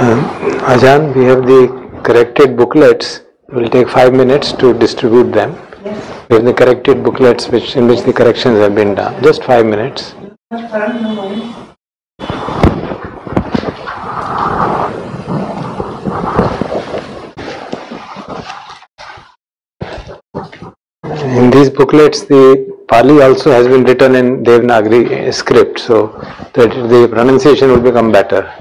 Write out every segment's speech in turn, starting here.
Ajahn, we have the corrected booklets. It will take 5 minutes to distribute them. Yes. We have the corrected booklets in which the corrections have been done. Just 5 minutes. In these booklets, the Pali also has been written in Devanagari script, so that the pronunciation will become better.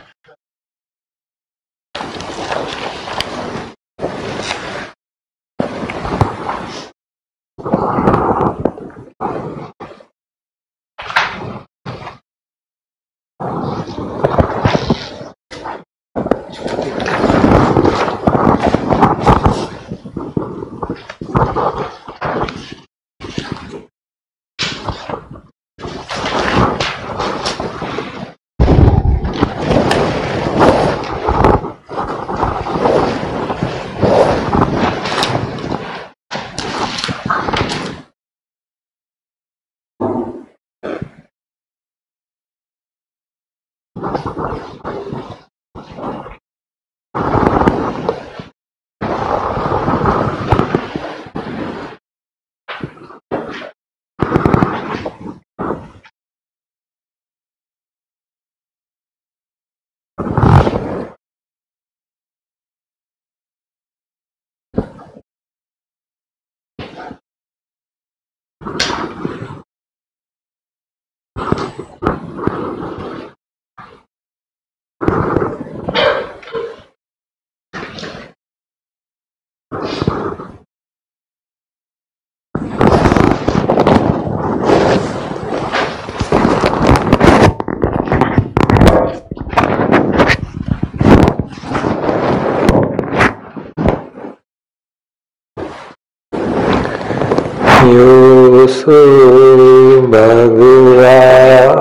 Yosu Bhagava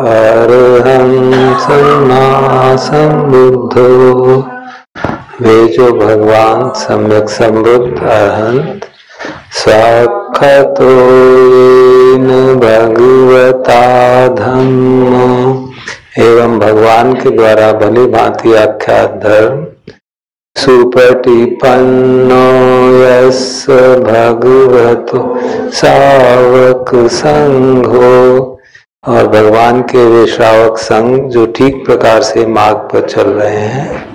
Araham Samma Sambuddho, वे जो भगवान सम्यक संबुद्ध अरहंत साक्षातो भगवता धम्मो, एवं भगवान के द्वारा भली भांति आख्यात धर्म सुपटिपन्नो यस्य भगवतो सावक संघो, और भगवान के वे श्रावक संघ जो ठीक प्रकार से मार्ग पर चल रहे हैं।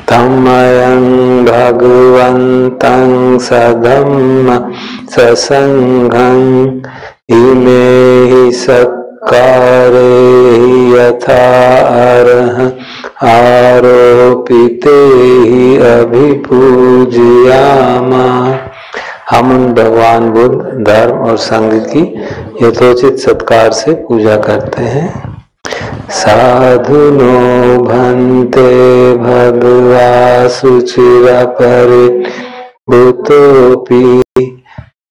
तमयं भगवन्तं सधम्म ससंघं इमे हि सत्कारे यथा अर्ह आरोपिते ही अभिपूजयामा, हम उन भगवान बुद्ध धर्म और संघ की यथोचित सत्कार से पूजा करते हैं। साधुनो भन्ते भगवा सुचिरा परि भूतोपि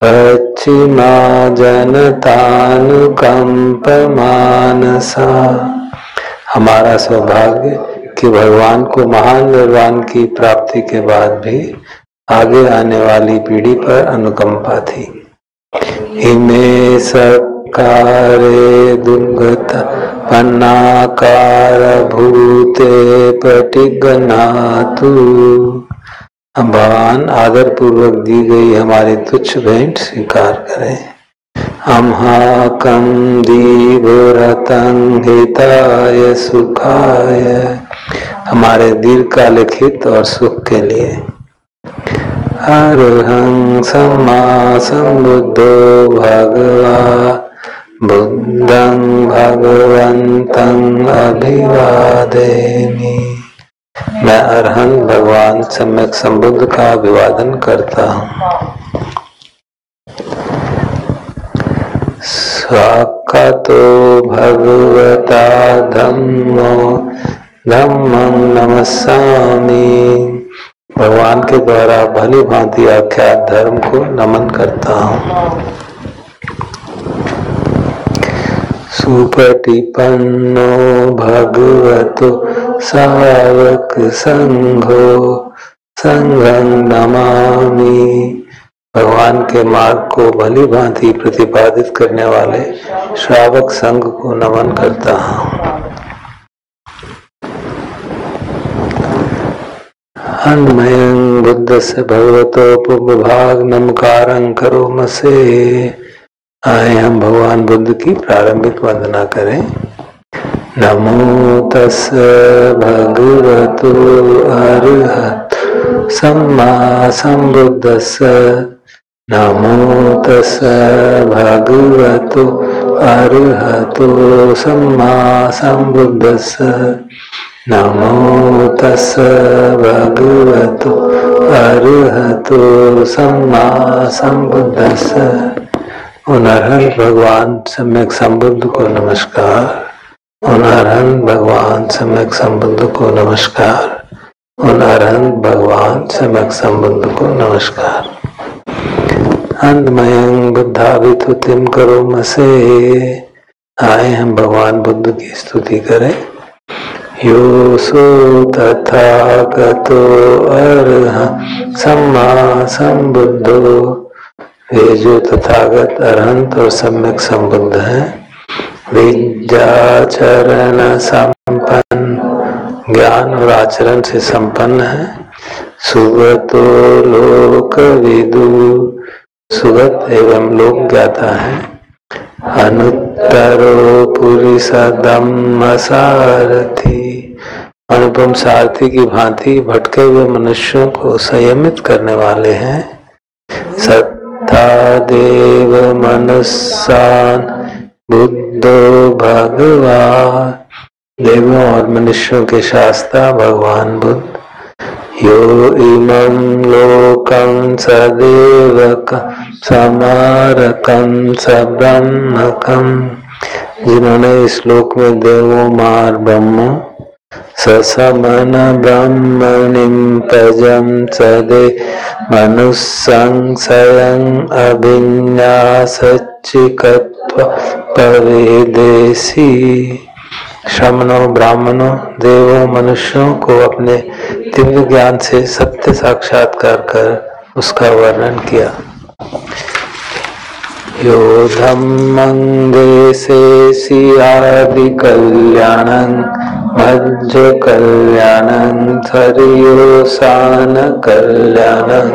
पश्चिमा जनतानुकंप मानसा, हमारा सौभाग्य कि भगवान को महान निर्वाण की प्राप्ति के बाद भी आगे आने वाली पीढ़ी पर अनुकंपा थी। इमे सत्कारे दुर्गत पन्नाकार भूते पटिगनातु, भगवान आदर पूर्वक दी गई हमारी तुच्छ भेंट स्वीकार करें। अम्हाकं दीर्घरतं हिताय सुखाय, हमारे दीर्घकालिक हित और सुख के लिए। अरहं सम्मा संबुद्धो भगवा बुद्धं भगवन्तं अभिवादेमि, मैं अरहंत भगवान सम्यक संबुद्ध का अभिवादन करता हूँ। स्वाक्कातो भगवता धम्मो धम्मं नमस्सामि, भगवान के द्वारा भली भांति आख्यात धर्म को नमन करता हूँ। सुपटिपन्नो भगवतो सावक संघो संघं नमामि, भगवान के मार्ग को भली भांति प्रतिपादित करने वाले श्रावक संघ को नमन करता हूँ। अन्मयं बुद्धस्य भगवतोपभाग नमकारं करोमसे। आए हम भगवान बुद्ध की प्रारंभिक वंदना करें। नमो तस्य भगवतो अरहतो सम्मा सम्बुद्धस्य। नमो तस्य भगवतो अरहतो सम्मा सम्बुद्धस्य। नमो तस्य भगवतो अरहतो सम्मा सम्बुद्धस्य। अरहंत भगवान सम्यक संबुद्ध को नमस्कार। अरहंत भगवान सम्यक संबुद्ध को नमस्कार। अरहंत भगवान सम्यक संबुद्ध को नमस्कार। अंतमयं बुद्धाभिस्तुतिं करोमसे। आए हम भगवान बुद्ध की स्तुति करें। योऽसो तथागतो अरहं सम्मा सम्बुद्धो। वे जो तथागत अरहंत और सम्यक संबुद्ध हैं, विद्याचरण संपन्न, ज्ञान और आचरण से संपन्न है। सुगतो लोकविदु, सुगत एवं लोक ज्ञाता है। अनुत्तरो पुरुषोत्तम सारथी, अनुपम सारथी की भांति भटके हुए मनुष्यों को संयमित करने वाले हैं। सत्ता देव मनुष्यान बुद्धो भगवान, देवों और मनुष्यों के शास्त्रा भगवान बुद्ध। यो इमं लोकं सदेवकं समारकं सब्रह्मकं, जिन्होंने इस लोक में देवों मार ब्रह्मो ससमन ब्रह्मणिं पजं सदे मनुष्यं स्वयं अभिन्यासच्चिकत्व पवेदेसी। श्रमणों, ब्राह्मणों, देवों, मनुष्यों को अपने दिव्य ज्ञान से सत्य साक्षात्कार कर उसका वर्णन किया। यो धम्मं देशेऽसि कल्याणं मज्ज कल्याणं थर्योसान कल्याणं,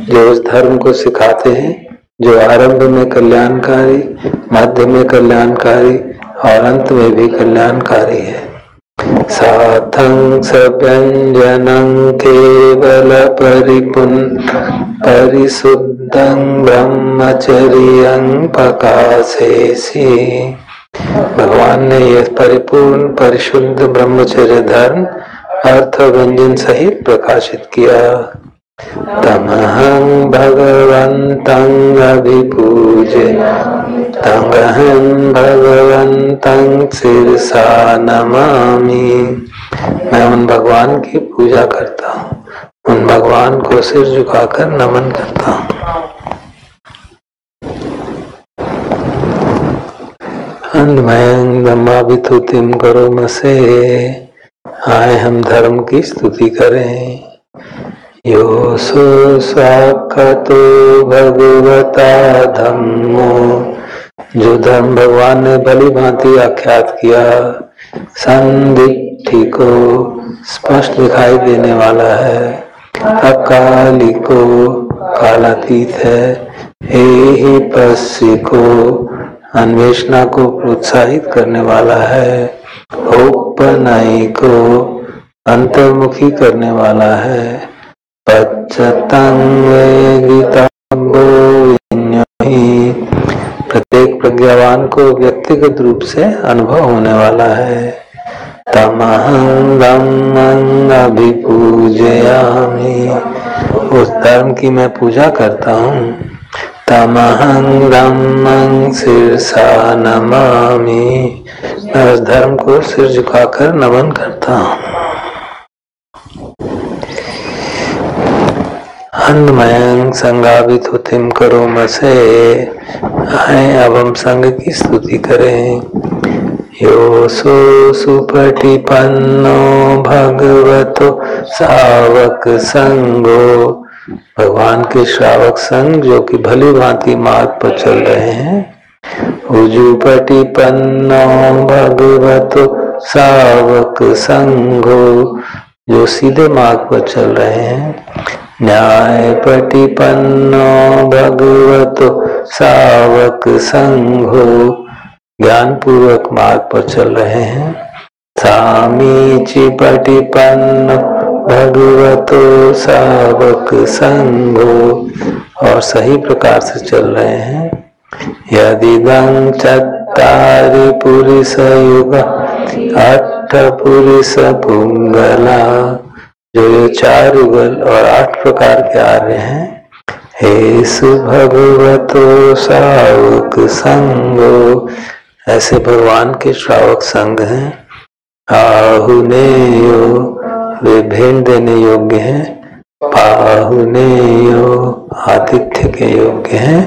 जो उस धर्म को सिखाते हैं जो आरंभ में कल्याणकारी, मध्य में कल्याणकारी और अंत में भी कल्याणकारी है। साथं सव्यंजनं केवल परिपूर्ण परिशुद्धं ब्रह्मचर्यं प्रकाशेसि, भगवान ने यह परिपूर्ण परिशुद्ध ब्रह्मचर्य धर्म अर्थ व्यंजन सहित प्रकाशित किया। तमहं भगवन्तं अभिपूज्य तमहं भगवन्तं शिरसा नमामि, मैं उन भगवान की पूजा करता हूँ, उन भगवान को सिर झुकाकर नमन करता हूँ। अन्मयं धम्माभिस्तुतिं करोमसे। आए हम धर्म की स्तुति करें। योऽसो साक्षातो भगवता धम्मो, जो धर्म भगवान ने भली भांति आख्यात किया। संदिग्धिको, स्पष्ट दिखाई देने वाला है। अकालिको, कालातीत है। eight-precept, अन्वेषणा को प्रोत्साहित करने वाला है। औपनयिको, अंतर्मुखी करने वाला है। पच्चतं वेदितव्यो विज्ञाहि, प्रत्येक प्रज्ञावान को व्यक्तिगत रूप से अनुभव होने वाला है। तमहं धम्मं अभिपूजयामि, उस धर्म की मैं पूजा करता हूँ। तमहं धम्मं शिरसा नमामि, मैं उस धर्म को सिर झुकाकर नमन करता हूँ। अन्मयं संगाभिस्तुतिं करोमसे। आए अब हम संघ की स्तुति करें। योऽसो सुपटिपन्नो भगवतो सावक संगो, भगवान के श्रावक संघ जो कि भली भांति मार्ग पर चल रहे हैं। उजुपटिपन्नो भगवतो सावक संगो, जो सीधे मार्ग पर चल रहे हैं। न्याय प्रतिपन्नो भगवतो सावक संघो, ज्ञान पूर्वक मार्ग पर चल रहे हैं। सामीचि प्रतिपन्नो भगवतो सावक संघो, और सही प्रकार से चल रहे हैं। यदिदं चत्तारि पुरुष युगा अष्ट पुरुष पुंगला, जो ये 4 युगल और 8 प्रकार के आर्य हैं। हेसु भगवतो सावक संगो, ऐसे भगवान के श्रावक संघ हैं। आहुनेयो, वे भेंट देने योग्य हैं। पाहुनेयो, आतिथ्य के योग्य हैं।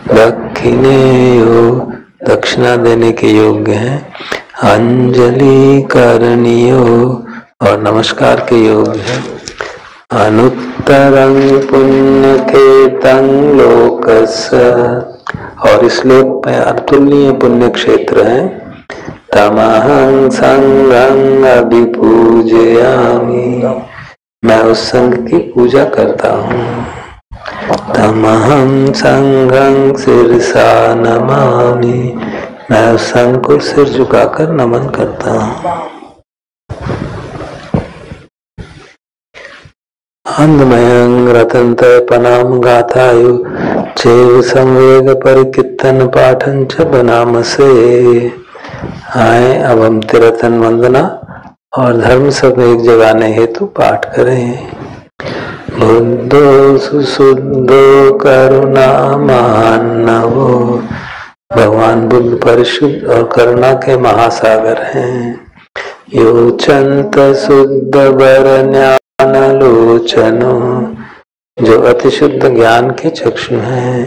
दक्षिणेयो, दक्षिणा देने के योग्य हैं। अंजलि करणीयो, और नमस्कार के योग्य है। अनुत्तरं पुण्य कीर्तन लोकस्य, और इस लोक में अतुलनीय पुण्य क्षेत्र है। तमहं संघं अभिपूजयामि, मैं उस संघ की पूजा करता हूँ। तमहं संघं शिरसा नमामि, मैं उस संघ को सिर झुकाकर नमन करता हूँ। अंधमयं रतनतपनाम गाथायु चैव संवेग परिकीर्तन पाठं च बनामसे। आए अब हम तिरतन वंदना और धर्म संवेग जगाने हेतु पाठ करें। बुद्धो सुशुद्धो करुणा मानवो, भगवान बुद्ध परिशुद्ध और करुणा के महासागर हैं। योचंत शुद्ध वर लोचनो, जो अति शुद्ध ज्ञान के चक्षु हैं।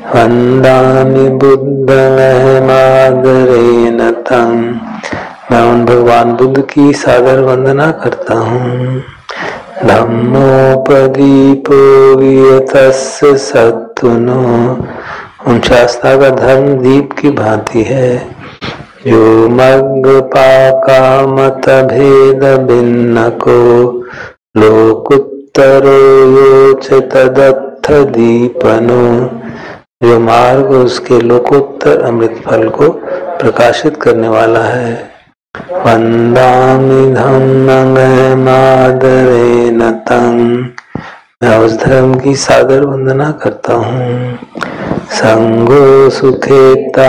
वंदामि बुद्धमहमादरेण तं, मैं उन भगवान बुद्ध की सादर वंदना करता हूँ। धम्मोपदीपो वियतस्य सत्तुनो, उन शास्त्रा का धर्म दीप की भांति है। जो मग्ग पाका मत भेद भिन्न को, लोकुत्तरो योच तदत्थ दीपनो, जो मार्ग उसके लोकोत्तर अमृत फल को प्रकाशित करने वाला है। वंदामि धम्मं आदरेण तं, मैं उस धर्म की सादर वंदना करता हूँ। संगो सुखेताभ्यतिसेत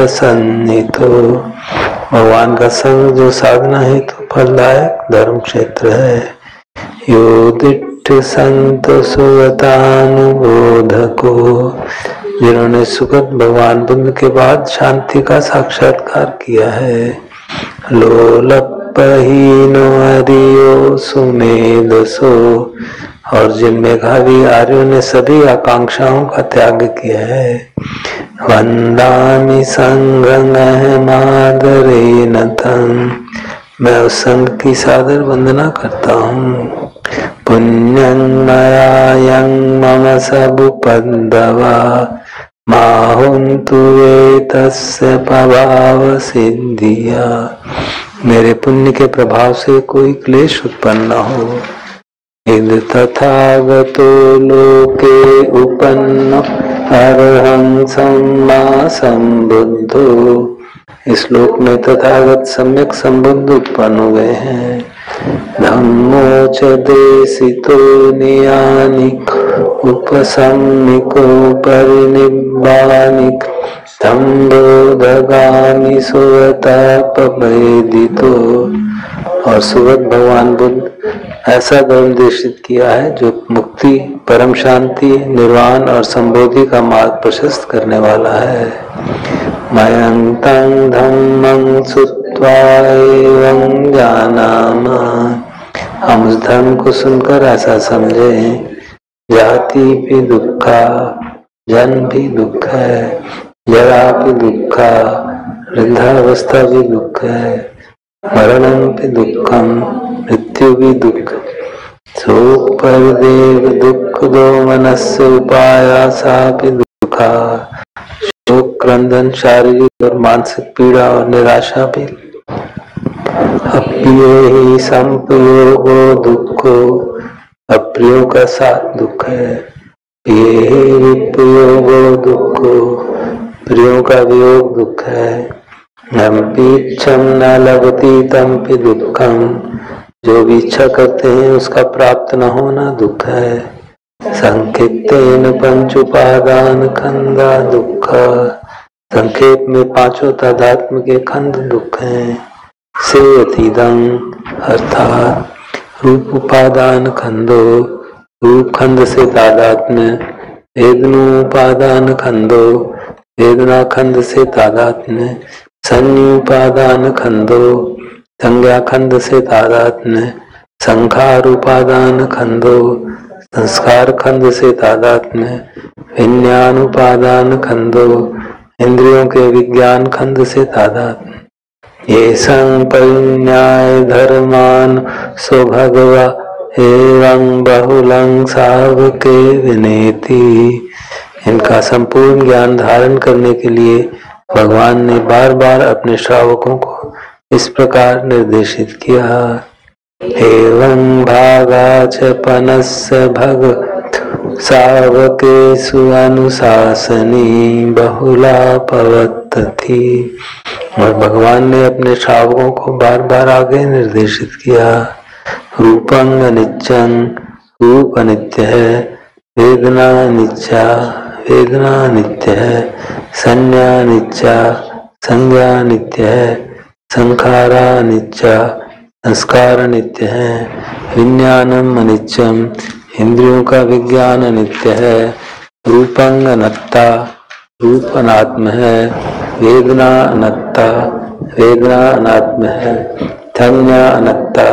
सन्निधो, भगवान का संग जो साधना है तो फलदायक धर्म क्षेत्र है। योदिष्ठ संत सुगतानुबोधको, जिन्होंने सुगत भगवान बुद्ध के बाद शांति का साक्षात्कार किया है। लोलपहीनो हरियो सुमेधसो, और जिन मेघावी आर्यों ने सभी आकांक्षाओं का त्याग किया है। वंदामि संघं अहमादरेण तं, मैं उस संघ की सादर वंदना करता हूँ। पुण्यं मया यं मम सबुपद्भवा, माहुन्तु एतस्य प्रभाव सिद्धिया, मेरे पुण्य के प्रभाव से कोई क्लेश उत्पन्न न हो। इद तथागतो लोके उपन्न अरहं सम्मा संबुद्धो, इस लोक में तथागत सम्यक संबुद्ध उत्पन्न हुए हैं। धम्मो च देशितो नियानिक उपसम्मिको परिनिब्बानिक, धम्मोदगामि सुगतापवेदितो, और सुगत भगवान बुद्ध ऐसा धर्म देशित किया है जो मुक्ति, परम शांति, निर्वाण और संबोधि का मार्ग प्रशस्त करने वाला है। मयं तं धम्मं श्रुत्वा एवं जानामा, हम उस धर्म को सुनकर ऐसा समझे। जाति भी दुखा, जन्म भी दुख है, जरा भी दुखा, वृद्धावस्था भी दुख है, मरणं भी दुखम, मृत्यु भी दुख। शोक परिदेव दुख दो मनस्य उपायासा भी दुखा, शोक क्रंदन, शारीरिक और मानसिक पीड़ा और निराशा भी अप्रियो ही संपयोगो दुखो, अप्रियो का साथ दुख है। ये ही विप्रयोगो दुखो, प्रियो का वियोग दुख है। नम्पीच्छम न लभती तम्पि दुखम, जो भी इच्छा करते हैं उसका प्राप्त न होना दुख है। संकेतेन पंच उपादान खंदा दुख, संक्षेप में पांचों तादात्म्य के खंड दुख हैं। सेयतीदं अर्थात रूप उपादान खंडो, रूप खंड से तादात्म्य। वेदनोपादान खंडो, वेदना खंड से तादात्म्य। संयुपादान खंडो, संज्ञा खंड से तादात्म्य। संखार उपादान खंडो, संस्कार खंड से तादात्म्य। विज्ञान उपादान खंडो, इंद्रियों के विज्ञान खंड से तादात्म्य। ये संपरिण्याय धर्मान सो भगवा एवं बहुलं सावके विनेति, इनका संपूर्ण ज्ञान धारण करने के लिए भगवान ने बार बार अपने श्रावकों को इस प्रकार निर्देशित किया। एवं भागाच पनस्य भगवतो सावकेषु अनुशासनी बहुला पवत्तति, और भगवान ने अपने श्रावकों को बार बार आगे निर्देशित किया। रूपं अनित्यं, रूप अनित्य है। वेदना अनित्या, वेदना अनित्य है। संज्ञा अनित्या, संज्ञा अनित्य है। संखारा अनित्या, संस्कार अनित्य है। विज्ञानम अनित्यम, इंद्रियों का विज्ञान अनित्य है। रूपं अनत्ता, रूप अनात्म है। वेदना अनत्ता, वेदना अनात्म है। संज्ञा अनत्ता,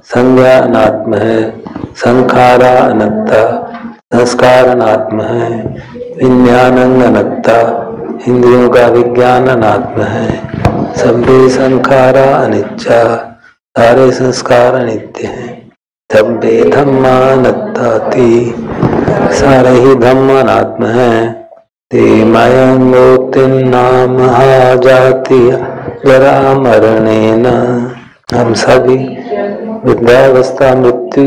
संज्ञा अनात्म है। संखारा अनत्ता, संस्कार अनात्म है। विज्ञानं अनत्ता, इंद्रियों का विज्ञान अनात्म है। सभ्ये संखारा अनित्या, सारे संस्कार अनित्य हैं। सभ्ये धम्मा अनत्ताति, सारे ही धम्म अनात्म है। ते मयंगोत्तिन्नाम जाति जरा मरणेन, हम सभी वृद्धावस्था मृत्यु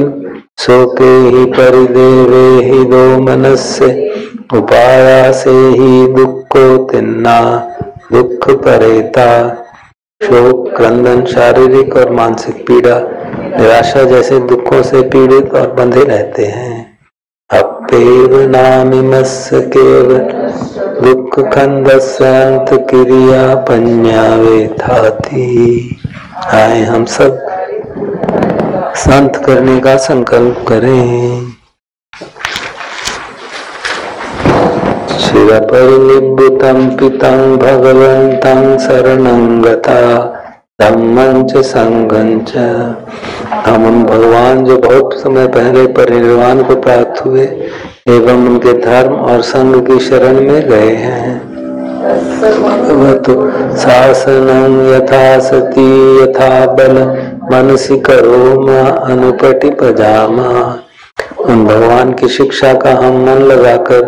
शोके ही परिदेवे ही दो मनस्य उपाया से ही दुखो तिन्ना दुख परेता। शोक, क्रंदन, शारीरिक और मानसिक पीड़ा, निराशा जैसे दुखों से पीड़ित और बंधे रहते हैं। अप्येव नामिमस्य केवल दुख खंडस्य अंत क्रिया पඤ्ඤावेथाति, आए हम सब शांत करने का संकल्प करें। चिरपरिनिब्बुतं पितं भगवन्तं शरणं गता धम्मं च संघं च, हम भगवान जो बहुत समय पहले परिनिर्वाण को प्राप्त हुए एवं उनके धर्म और संघ की शरण में गए हैं। भगवतो शासनं यथा सती यथा बल मनसि करोमा अनुपटिपजामा, उन भगवान की शिक्षा का हम मन लगाकर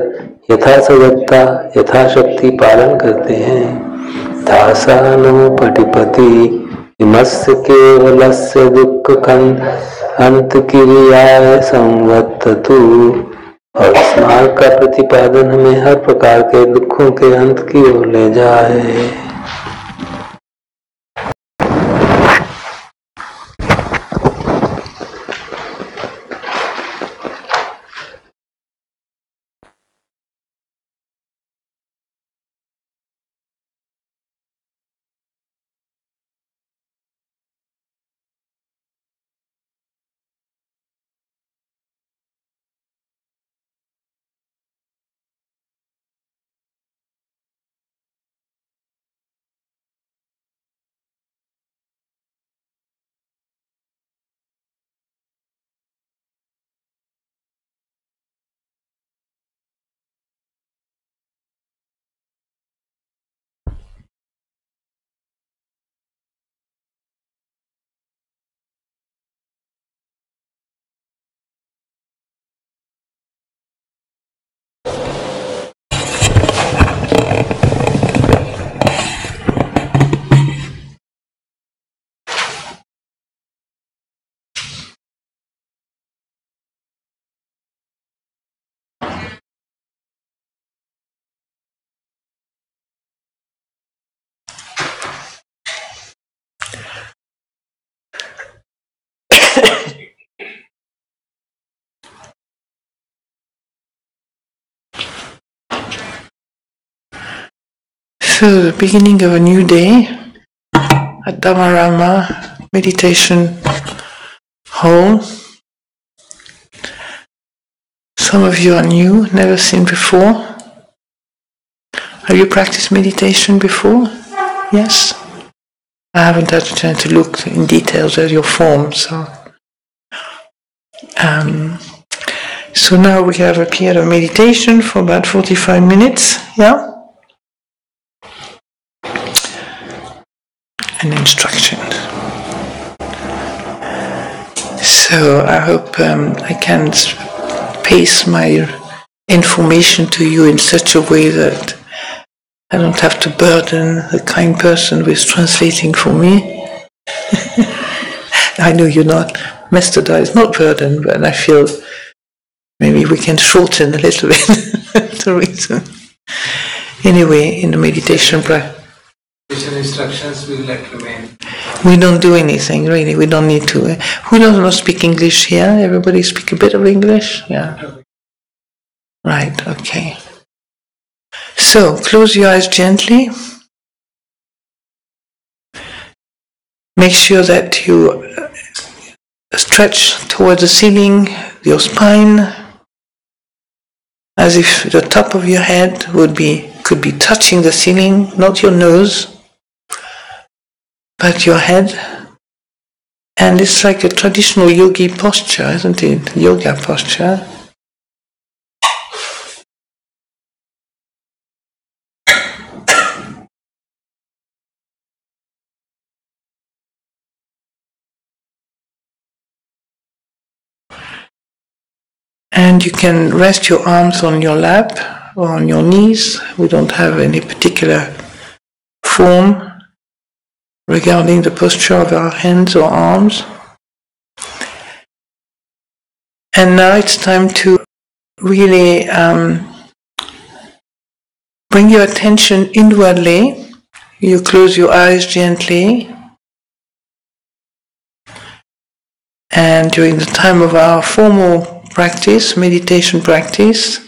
यथा सजगता यथाशक्ति पालन करते हैं। दासानुपटिपति इमस्य केवलस्य दुख खंड अंत क्रियाय संवत्ततु, और इस मार्ग का प्रतिपादन हमें हर प्रकार के दुखों के अंत की ओर ले जाए। So, the beginning of a new day at Dhammārāma meditation hall. Some of you are new, never seen before. Have you practiced meditation before? Yes? I haven't had a chance to look in details at your form, so now we have a period of meditation for about 45 minutes, yeah? And instructions. So I hope I can pace my information to you in such a way that I don't have to burden the kind person who is translating for me. I know you're not. Master Da is not burdened, but I feel maybe we can shorten a little bit the reason. Anyway, in the meditation practice, instructions will let remain. We don't do anything, really. We don't need to. Who does not speak English here? Everybody speak a bit of English? Yeah. Right, okay. So, close your eyes gently. Make sure that you stretch towards the ceiling, your spine, as if the top of your head could be touching the ceiling, not your nose, but your head. And it's like a traditional yogi posture, isn't it? Yoga posture. And you can rest your arms on your lap or on your knees. We don't have any particular form regarding the posture of our hands or arms. And now it's time to really bring your attention inwardly. You close your eyes gently. And during the time of our formal practice, meditation practice,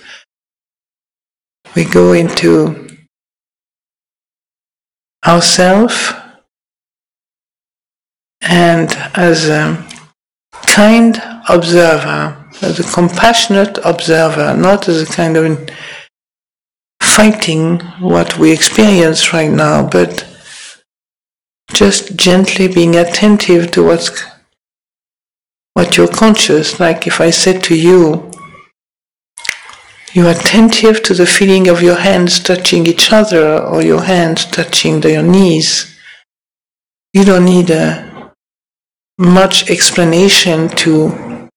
we go into ourself and as a kind observer, as a compassionate observer, not as a kind of fighting what we experience right now, but just gently being attentive to what you're conscious. Like if I said to you, you're attentive to the feeling of your hands touching each other or your hands touching your knees. You don't need much explanation to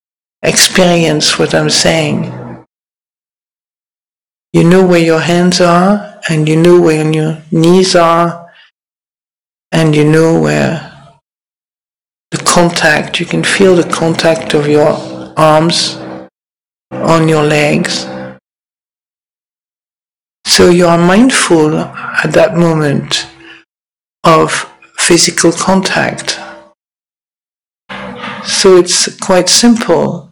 experience what I'm saying. You know where your hands are, and you know where your knees are, and you know where the contact, you can feel the contact of your arms on your legs. So you are mindful at that moment of physical contact. So it's quite simple,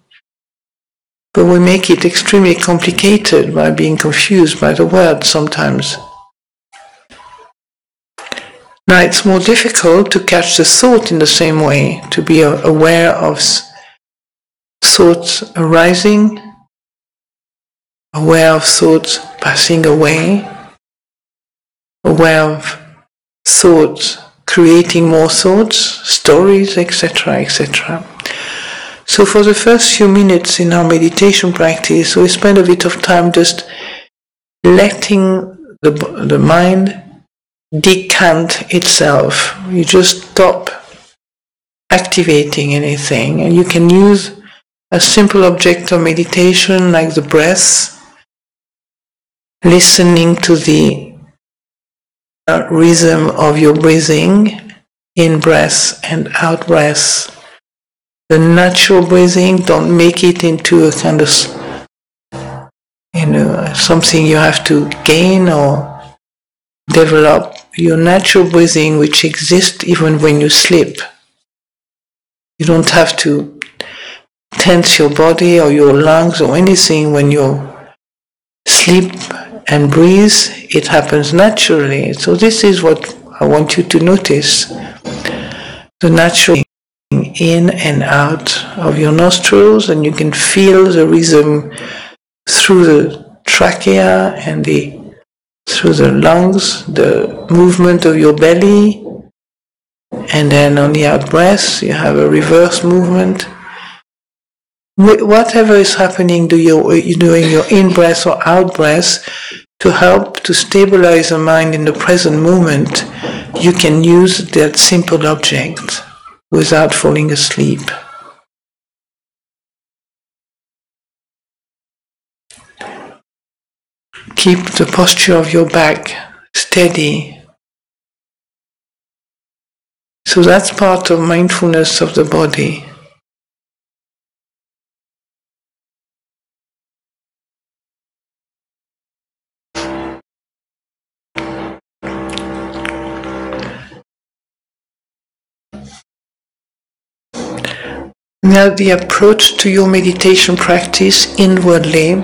but we make it extremely complicated by being confused by the word sometimes. Now it's more difficult to catch the thought in the same way, to be aware of thoughts arising, aware of thoughts passing away, aware of thoughts creating more thoughts, stories, etc., etc. So for the first few minutes in our meditation practice, we spend a bit of time just letting the mind decant itself. You just stop activating anything, and you can use a simple object of meditation like the breath, listening to the rhythm of your breathing, in breath and out breath. The natural breathing, don't make it into a kind of something you have to gain or develop. Your natural breathing, which exists even when you sleep. You don't have to tense your body or your lungs or anything when you sleep and breathe, it happens naturally. So this is what I want you to notice. The natural in and out of your nostrils, and you can feel the rhythm through the trachea and through the lungs, the movement of your belly, and then on the out breath you have a reverse movement. Whatever is happening during your in-breath or out-breath, to help to stabilize the mind in the present moment, you can use that simple object without falling asleep. Keep the posture of your back steady. So that's part of mindfulness of the body. Now the approach to your meditation practice inwardly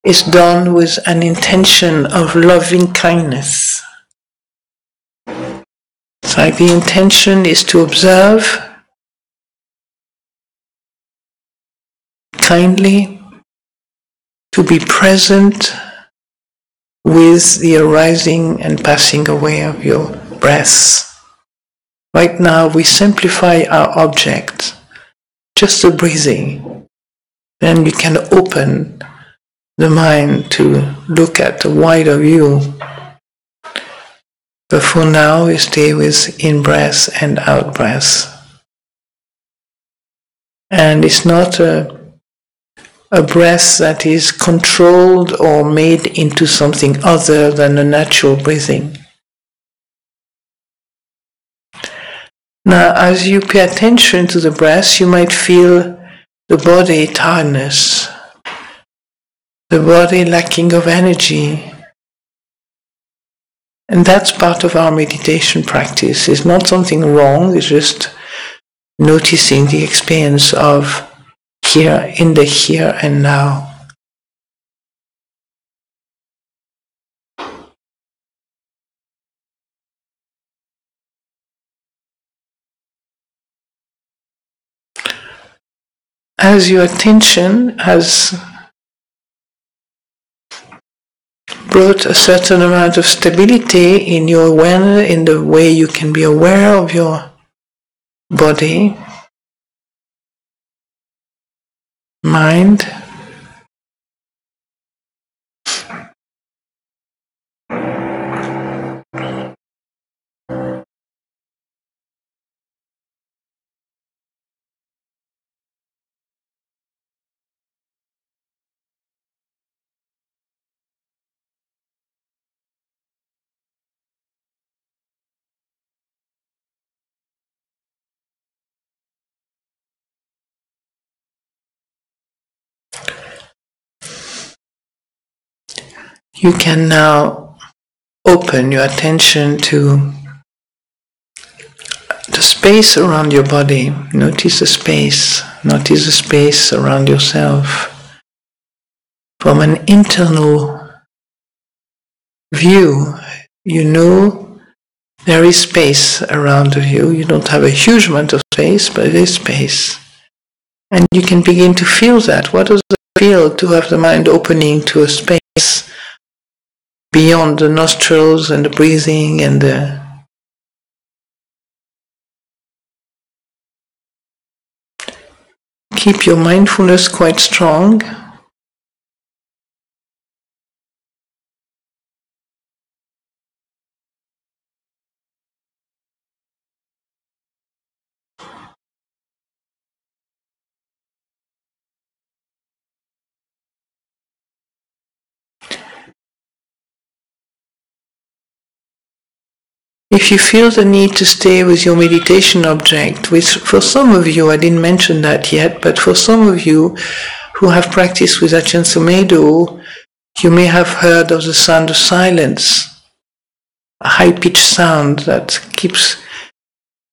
is done with an intention of loving kindness. It's like the intention is to observe kindly, to be present with the arising and passing away of your breath. Right now we simplify our object, just the breathing. Then you can open the mind to look at the wider view. But for now, we stay with in-breath and out-breath. And it's not a breath that is controlled or made into something other than a natural breathing. Now, as you pay attention to the breath, you might feel the body tiredness, the body lacking of energy. And that's part of our meditation practice. It's not something wrong, it's just noticing the experience of here, in the here and now. As your attention has brought a certain amount of stability in your awareness, in the way you can be aware of your body, mind, you can now open your attention to the space around your body. Notice the space around yourself. From an internal view, you know there is space around you. You don't have a huge amount of space, but there is space. And you can begin to feel that. What does it feel to have the mind opening to a space beyond the nostrils and the breathing and the... Keep your mindfulness quite strong. If you feel the need to stay with your meditation object, which for some of you, I didn't mention that yet, but for some of you who have practiced with Ajahn Sumedho, you may have heard of the sound of silence, a high-pitched sound that keeps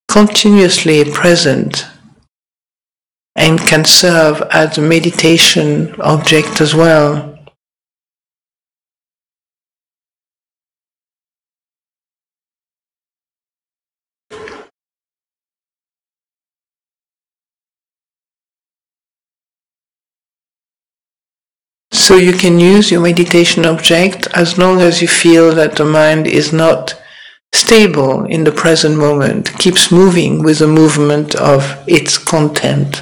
continuously present and can serve as a meditation object as well. So you can use your meditation object as long as you feel that the mind is not stable in the present moment, keeps moving with the movement of its content.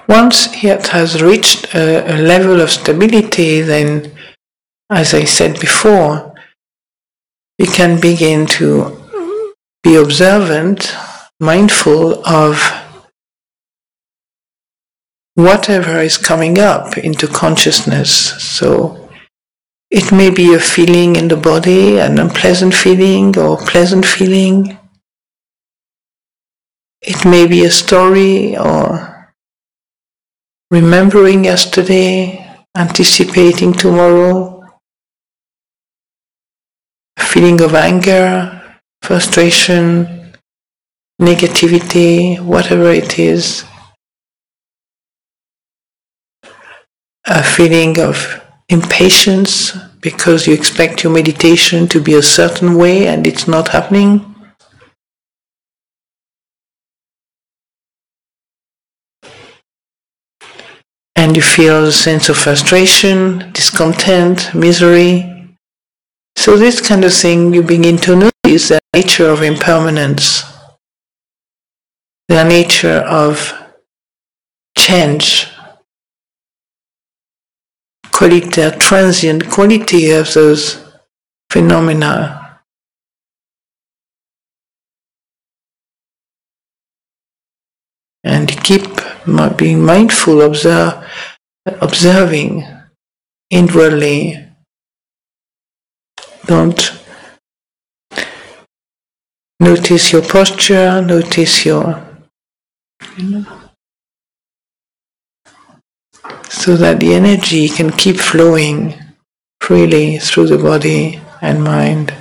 Once it has reached a level of stability, then, as I said before, you can begin to be observant, mindful of whatever is coming up into consciousness. So it may be a feeling in the body, an unpleasant feeling or pleasant feeling. It may be a story or remembering yesterday, anticipating tomorrow, a feeling of anger, frustration, negativity, whatever it is, a feeling of impatience because you expect your meditation to be a certain way and it's not happening. And you feel a sense of frustration, discontent, misery. So this kind of thing you begin to notice the nature of impermanence, the nature of change, the transient quality of those phenomena. And keep being mindful, observing inwardly. Don't notice your posture, notice your, so that the energy can keep flowing freely through the body and mind.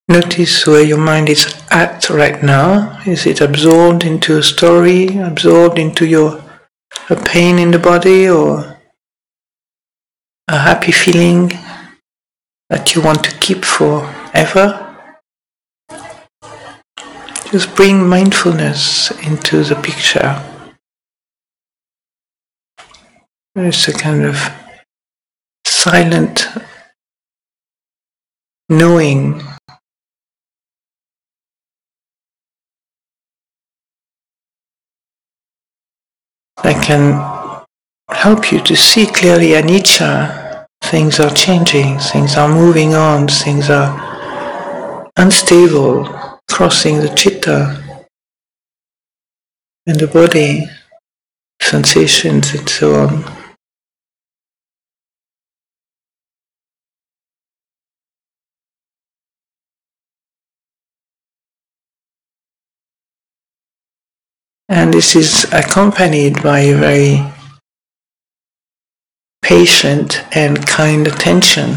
Notice where your mind is at right now. Is it absorbed into a story, absorbed into a pain in the body, or a happy feeling that you want to keep forever? Just bring mindfulness into the picture. There's a kind of silent knowing that can help you to see clearly anicca. Things are changing, things are moving on, things are unstable, crossing the chitta and the body, sensations and so on. And this is accompanied by a very patient and kind attention.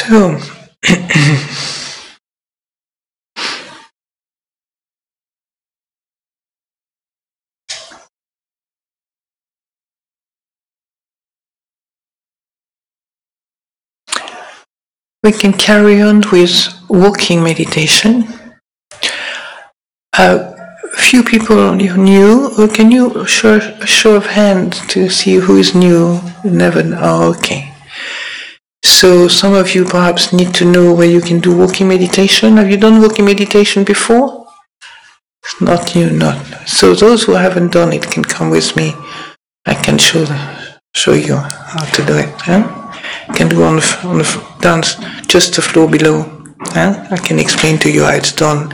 So, we can carry on with walking meditation. Few people you knew, or can you show a show of hands to see who is new? Never. Oh, okay. So some of you perhaps need to know where you can do walking meditation. Have you done walking meditation before? It's not you, not. So those who haven't done it can come with me. I can show you how to do it. You can do on the dance, just the floor below. I can explain to you how it's done.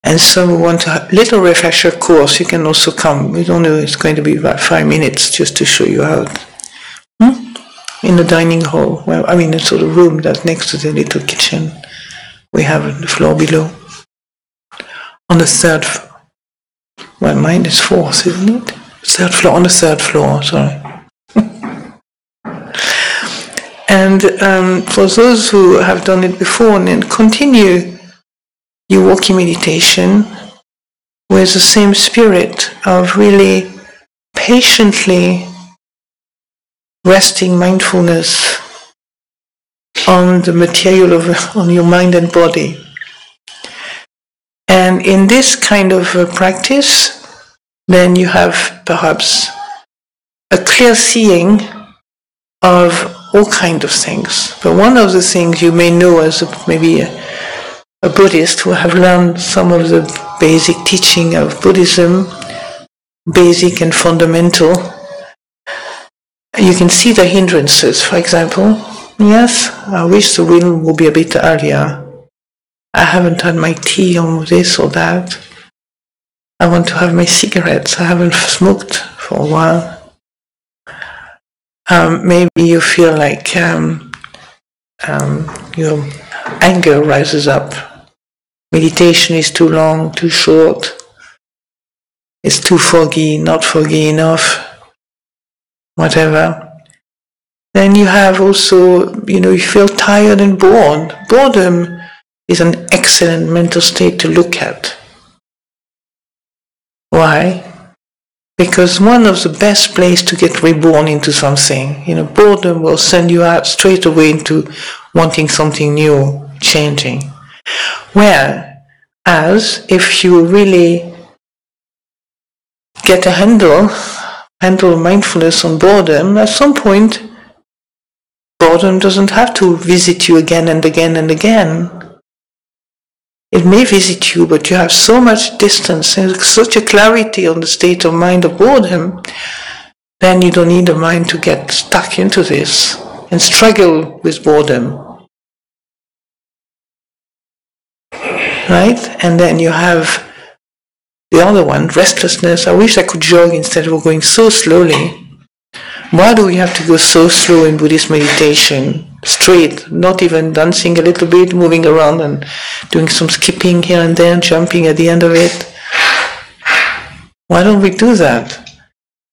And some who want a little refresher course, you can also come. We don't know, it's going to be about 5 minutes just to show you how. In the dining hall, the sort of room that's next to the little kitchen, we have the floor below. On the third, mine is fourth, isn't it? Third floor, on the third floor, sorry. And for those who have done it before, then continue your walking meditation with the same spirit of really patiently resting mindfulness on the material on your mind and body. And in this kind of practice, then you have perhaps a clear seeing of all kinds of things. But one of the things you may know as maybe a Buddhist who have learned some of the basic teaching of Buddhism, basic and fundamental, you can see the hindrances. For example, yes, I wish the wind would be a bit earlier. I haven't had my tea or this or that. I want to have my cigarettes. I haven't smoked for a while. Maybe you feel like your anger rises up. Meditation is too long, too short. It's too foggy, not foggy enough. Whatever. Then you have also, you feel tired and bored. Boredom is an excellent mental state to look at. Why? Because one of the best places to get reborn into something, boredom will send you out straight away into wanting something new, changing. Whereas if you really get a handle mindfulness on boredom, at some point, boredom doesn't have to visit you again and again and again. It may visit you, but you have so much distance and such a clarity on the state of mind of boredom, then you don't need a mind to get stuck into this and struggle with boredom. Right? And then you have the other one, restlessness. I wish I could jog instead of going so slowly. Why do we have to go so slow in Buddhist meditation? Straight, not even dancing a little bit, moving around and doing some skipping here and there, jumping at the end of it. Why don't we do that?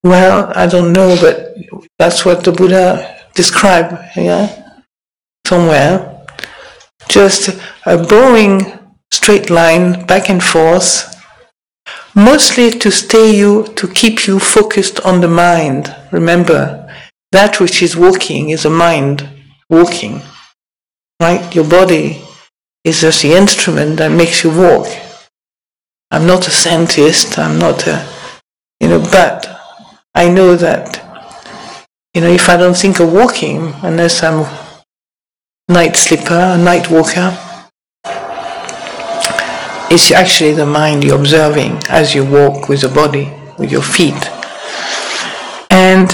Well, I don't know, but that's what the Buddha described, somewhere. Just a boring straight line, back and forth, mostly to keep you focused on the mind. Remember, that which is walking is a mind walking, right? Your body is just the instrument that makes you walk. I'm not a scientist, I'm not but I know that, if I don't think of walking, unless I'm a night slipper, a night walker, it's actually the mind you're observing as you walk with the body, with your feet. And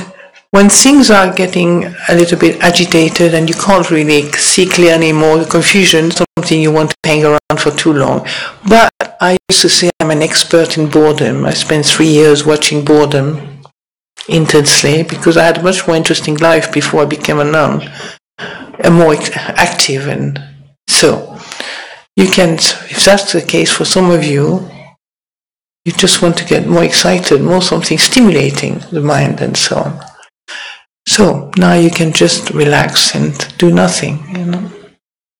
when things are getting a little bit agitated and you can't really see clearly anymore, the confusion is something you want to hang around for too long. But I used to say I'm an expert in boredom. I spent 3 years watching boredom intensely because I had a much more interesting life before I became a nun, and more active. And so, you can, if that's the case for some of you, you just want to get more excited, more something stimulating the mind and so on. So now you can just relax and do nothing,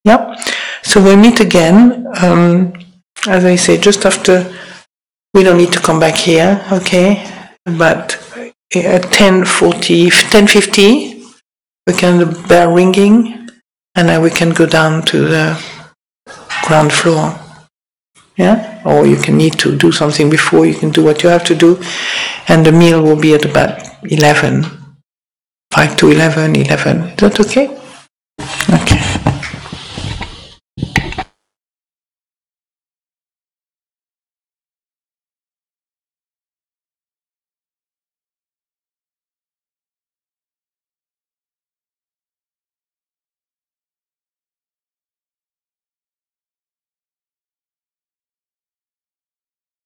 Yeah? So we'll meet again, as I say, just after. We don't need to come back here, okay? But at 10:50, we can the bell ringing, and then we can go down to the ground floor. Yeah? Or you can need to do something before, you can do what you have to do, and the meal will be at about 11, 5 to 11. Is that okay? Okay.